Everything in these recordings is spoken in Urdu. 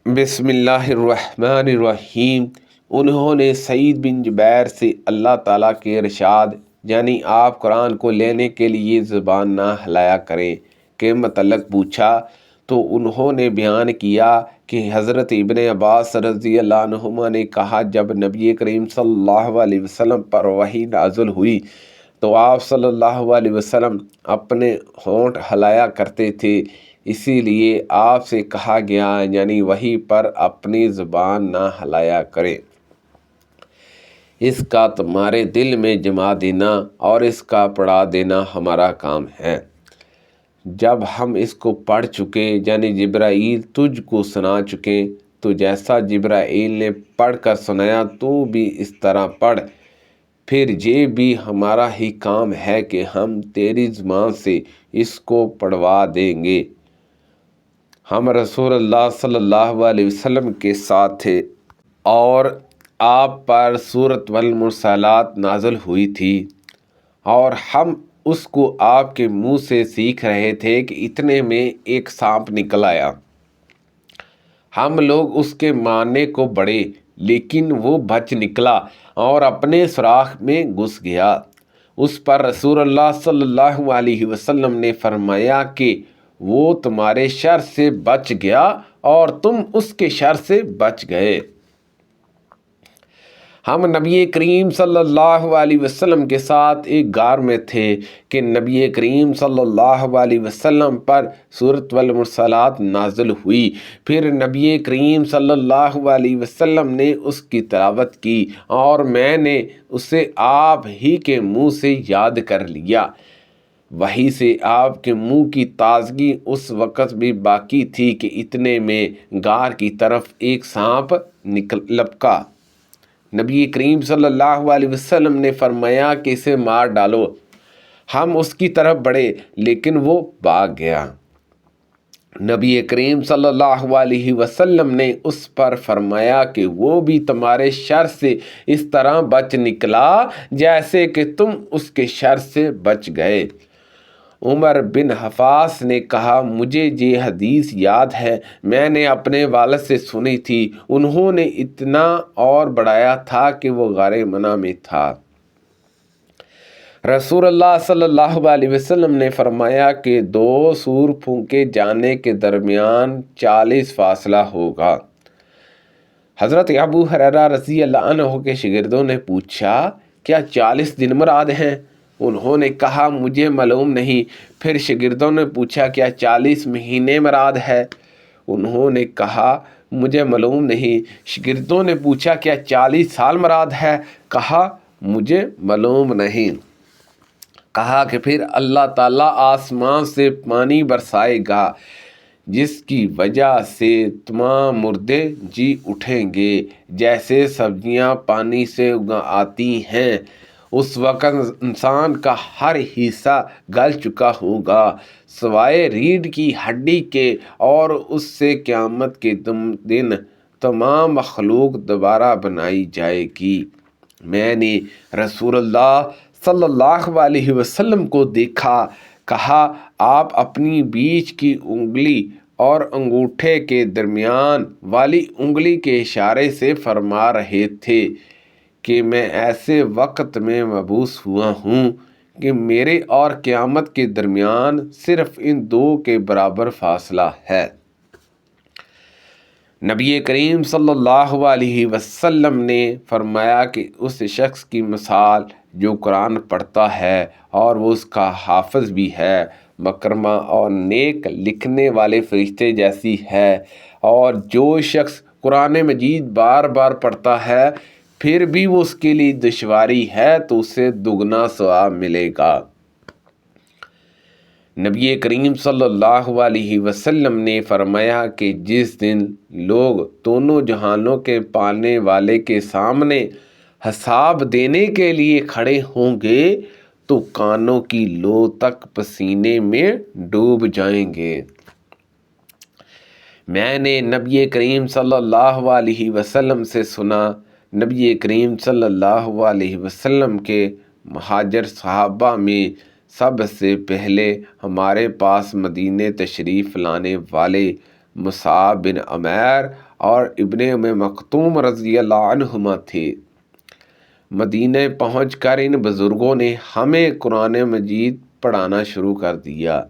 بسم اللہ الرحمن الرحیم۔ انہوں نے سعید بن جبیر سے اللہ تعالیٰ کے ارشاد یعنی آپ قرآن کو لینے کے لیے زبان نہ ہلایا کریں کے متعلق پوچھا تو انہوں نے بیان کیا کہ حضرت ابن عباس رضی اللہ عنہما نے کہا، جب نبی کریم صلی اللہ علیہ وسلم پر وحی نازل ہوئی تو آپ صلی اللہ علیہ وسلم اپنے ہونٹ ہلایا کرتے تھے، اسی لیے آپ سے کہا گیا یعنی وحی پر اپنی زبان نہ ہلایا کریں۔ اس کا تمہارے دل میں جما دینا اور اس کا پڑھا دینا ہمارا کام ہے۔ جب ہم اس کو پڑھ چکے یعنی جبرائیل تجھ کو سنا چکے تو جیسا جبرائیل نے پڑھ کر سنایا تو بھی اس طرح پڑھ، پھر یہ بھی ہمارا ہی کام ہے کہ ہم تیری زبان سے اس کو پڑھوا دیں گے۔ ہم رسول اللہ صلی اللہ علیہ وسلم کے ساتھ تھے اور آپ پر سورۃ والمرسلات نازل ہوئی تھی اور ہم اس کو آپ کے منہ سے سیکھ رہے تھے کہ اتنے میں ایک سانپ نکل آیا۔ ہم لوگ اس کے مارنے کو بڑھے لیکن وہ بچ نکلا اور اپنے سوراخ میں گھس گیا۔ اس پر رسول اللہ صلی اللہ علیہ وسلم نے فرمایا کہ وہ تمہارے شر سے بچ گیا اور تم اس کے شر سے بچ گئے۔ ہم نبی کریم صلی اللہ علیہ وسلم کے ساتھ ایک غار میں تھے کہ نبی کریم صلی اللہ علیہ وسلم پر سورۃ والمرسلات نازل ہوئی، پھر نبی کریم صلی اللہ علیہ وسلم نے اس کی تلاوت کی اور میں نے اسے آپ ہی کے منہ سے یاد کر لیا۔ وحی سے آپ کے منہ کی تازگی اس وقت بھی باقی تھی کہ اتنے میں غار کی طرف ایک سانپ لپکا۔ نبی کریم صلی اللہ علیہ وسلم نے فرمایا کہ اسے مار ڈالو۔ ہم اس کی طرف بڑھے لیکن وہ بھاگ گیا۔ نبی کریم صلی اللہ علیہ وسلم نے اس پر فرمایا کہ وہ بھی تمہارے شر سے اس طرح بچ نکلا جیسے کہ تم اس کے شر سے بچ گئے۔ عمر بن حفص نے کہا، مجھے یہ حدیث یاد ہے، میں نے اپنے والد سے سنی تھی، انہوں نے اتنا اور بڑھایا تھا کہ وہ غار منع میں تھا۔ رسول اللہ صلی اللہ علیہ وسلم نے فرمایا کہ دو سور پھونکے جانے کے درمیان 40 فاصلہ ہوگا۔ حضرت ابو ہریرہ رضی اللہ عنہ کے شاگردوں نے پوچھا، کیا 40 دن مراد ہیں؟ انہوں نے کہا، مجھے معلوم نہیں۔ پھر شاگردوں نے پوچھا، کیا 40 مہینے مراد ہے؟ انہوں نے کہا، مجھے معلوم نہیں۔ شاگردوں نے پوچھا، کیا 40 سال مراد ہے؟ کہا، مجھے معلوم نہیں۔ کہا کہ پھر اللہ تعالیٰ آسمان سے پانی برسائے گا جس کی وجہ سے تمام مردے جی اٹھیں گے جیسے سبزیاں پانی سے آتی ہیں۔ اس وقت انسان کا ہر حصہ گل چکا ہوگا سوائے ریڑھ کی ہڈی کے، اور اس سے قیامت کے دن تمام مخلوق دوبارہ بنائی جائے گی۔ میں نے رسول اللہ صلی اللہ علیہ وسلم کو دیکھا، کہا، آپ اپنی بیچ کی انگلی اور انگوٹھے کے درمیان والی انگلی کے اشارے سے فرما رہے تھے کہ میں ایسے وقت میں مبعوث ہوا ہوں کہ میرے اور قیامت کے درمیان صرف ان دو کے برابر فاصلہ ہے۔ نبی کریم صلی اللہ علیہ وسلم نے فرمایا کہ اس شخص کی مثال جو قرآن پڑھتا ہے اور وہ اس کا حافظ بھی ہے، مکرمہ اور نیک لکھنے والے فرشتے جیسی ہے، اور جو شخص قرآن مجید بار بار پڑھتا ہے پھر بھی وہ اس کے لیے دشواری ہے تو اسے دگنا ثواب ملے گا۔ نبی کریم صلی اللہ علیہ وسلم نے فرمایا کہ جس دن لوگ دونوں جہانوں کے پالنے والے کے سامنے حساب دینے کے لیے کھڑے ہوں گے تو کانوں کی لو تک پسینے میں ڈوب جائیں گے۔ میں نے نبی کریم صلی اللہ علیہ وسلم سے سنا، نبی کریم صلی اللہ علیہ وسلم کے مہاجر صحابہ میں سب سے پہلے ہمارے پاس مدینے تشریف لانے والے مصعب بن عمیر اور ابن مکتوم رضی اللہ عنہما تھے۔ مدینہ پہنچ کر ان بزرگوں نے ہمیں قرآن مجید پڑھانا شروع کر دیا۔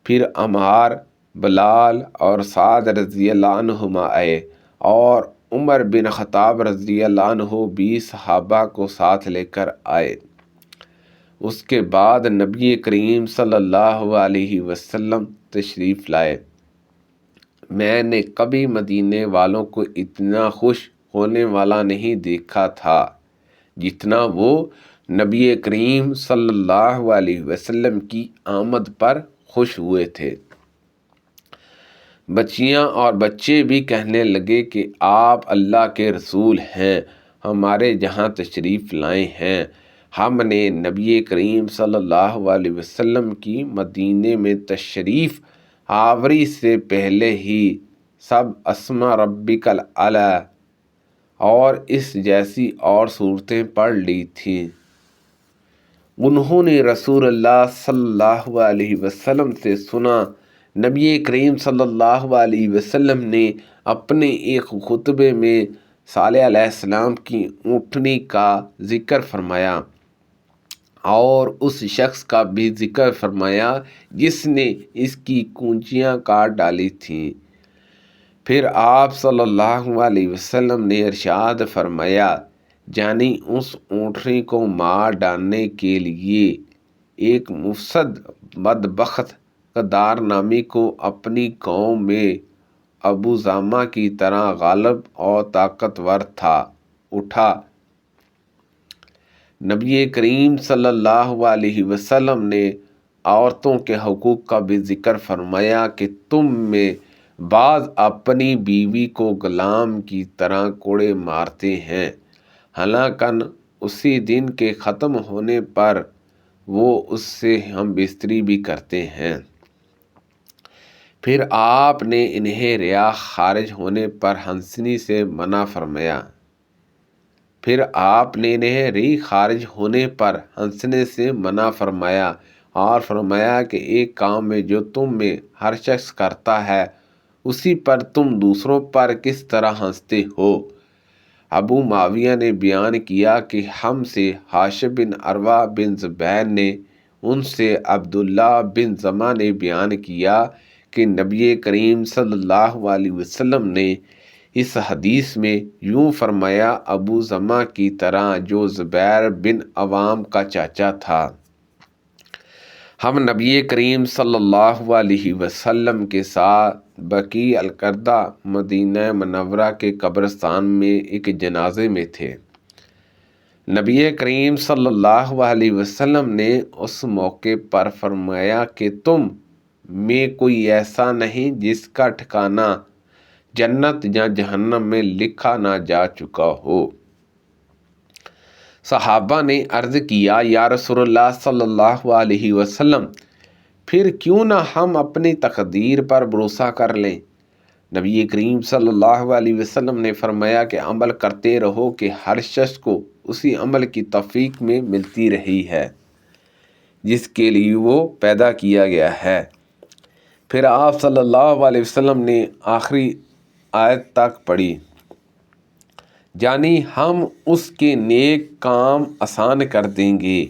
پھر عمار، بلال اور سعد رضی اللہ عنہما آئے اور عمر بن خطاب رضی اللہ عنہ بھی صحابہ کو ساتھ لے کر آئے۔ اس کے بعد نبی کریم صلی اللہ علیہ وسلم تشریف لائے۔ میں نے کبھی مدینے والوں کو اتنا خوش ہونے والا نہیں دیکھا تھا جتنا وہ نبی کریم صلی اللہ علیہ وسلم کی آمد پر خوش ہوئے تھے۔ بچیاں اور بچے بھی کہنے لگے کہ آپ اللہ کے رسول ہیں، ہمارے جہاں تشریف لائے ہیں۔ ہم نے نبی کریم صلی اللہ علیہ وسلم کی مدینے میں تشریف آوری سے پہلے ہی سب اسما ربک الاعلی اور اس جیسی اور صورتیں پڑھ لی تھیں۔ انہوں نے رسول اللہ صلی اللہ علیہ وسلم سے سنا۔ نبی کریم صلی اللہ علیہ وسلم نے اپنے ایک خطبے میں صالح علیہ السلام کی اونٹنی کا ذکر فرمایا اور اس شخص کا بھی ذکر فرمایا جس نے اس کی کونچیاں کاٹ ڈالی تھیں۔ پھر آپ صلی اللہ علیہ وسلم نے ارشاد فرمایا، یعنی اس اونٹنی کو مار ڈالنے کے لیے ایک مفسد بدبخت قدار نامی کو اپنی قوم میں ابو زامہ کی طرح غالب اور طاقتور تھا، اٹھا۔ نبی کریم صلی اللہ علیہ وسلم نے عورتوں کے حقوق کا بھی ذکر فرمایا کہ تم میں بعض اپنی بیوی کو غلام کی طرح کوڑے مارتے ہیں، حالانکہ اسی دن کے ختم ہونے پر وہ اس سے ہم بستری بھی کرتے ہیں۔ پھر آپ نے انہیں ریا خارج ہونے پر ہنسنے سے منع فرمایا۔ اور فرمایا کہ ایک کام میں جو تم میں ہر شخص کرتا ہے اسی پر تم دوسروں پر کس طرح ہنستے ہو۔ ابو معاویہ نے بیان کیا کہ ہم سے حاشم بن عروہ بن زبیر نے، ان سے عبداللہ بن زمعہ نے بیان کیا کہ نبی کریم صلی اللہ علیہ وسلم نے اس حدیث میں یوں فرمایا، ابو زمعہ کی طرح جو زبیر بن عوام کا چاچا تھا۔ ہم نبی کریم صلی اللہ علیہ وسلم کے ساتھ بقیع الغرقہ مدینہ منورہ کے قبرستان میں ایک جنازے میں تھے۔ نبی کریم صلی اللہ علیہ وسلم نے اس موقع پر فرمایا کہ تم میں کوئی ایسا نہیں جس کا ٹھکانہ جنت یا جہنم میں لکھا نہ جا چکا ہو۔ صحابہ نے عرض کیا، یا رسول اللہ صلی اللہ علیہ وسلم، پھر کیوں نہ ہم اپنی تقدیر پر بھروسہ کر لیں؟ نبی کریم صلی اللہ علیہ وسلم نے فرمایا کہ عمل کرتے رہو کہ ہر شخص کو اسی عمل کی توفیق میں ملتی رہی ہے جس کے لیے وہ پیدا کیا گیا ہے۔ پھر آپ صلی اللہ علیہ وسلم نے آخری آیت تک پڑھی، یعنی ہم اس کے نیک کام آسان کر دیں گے۔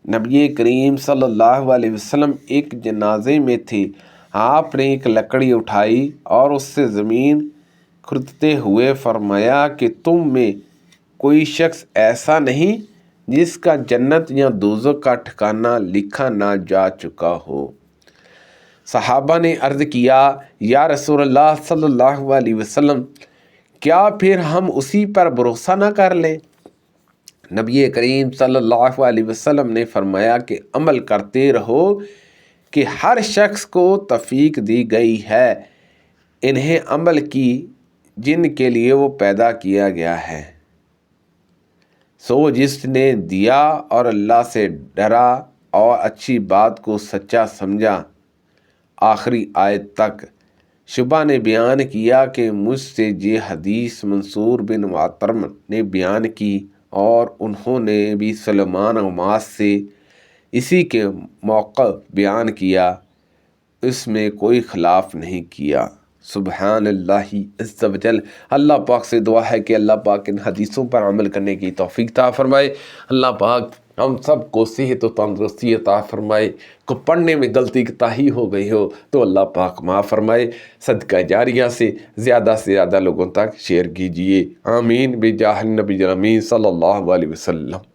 نبی کریم صلی اللہ علیہ وسلم ایک جنازے میں تھے۔ آپ نے ایک لکڑی اٹھائی اور اس سے زمین کھودتے ہوئے فرمایا کہ تم میں کوئی شخص ایسا نہیں جس کا جنت یا دوزخ کا ٹھکانہ لکھا نہ جا چکا ہو۔ صحابہ نے عرض کیا، یا رسول اللہ صلی اللہ علیہ وسلم، کیا پھر ہم اسی پر بھروسہ نہ کر لیں؟ نبی کریم صلی اللہ علیہ وسلم نے فرمایا کہ عمل کرتے رہو کہ ہر شخص کو توفیق دی گئی ہے انہیں عمل کی جن کے لیے وہ پیدا کیا گیا ہے۔ سو جس نے دیا اور اللہ سے ڈرا اور اچھی بات کو سچا سمجھا، آخری آیت تک۔ شعبہ نے بیان کیا کہ مجھ سے یہ حدیث منصور بن معتمر نے بیان کی اور انہوں نے بھی سلیمان غماس سے اسی کے موقع بیان کیا، اس میں کوئی خلاف نہیں کیا۔ سبحان اللہ عز و جل۔ اللہ پاک سے دعا ہے کہ اللہ پاک ان حدیثوں پر عمل کرنے کی توفیق عطا فرمائے۔ اللہ پاک ہم سب کو صحت و تندرستی عطا فرمائے۔ کو پڑھنے میں غلطی کوتاہی ہو گئی ہو تو اللہ پاک معاف فرمائے۔ صدقہ جاریہ سے زیادہ لوگوں تک شیئر کیجئے۔ آمین بجاہ النبی الامین صلی اللہ علیہ وسلم۔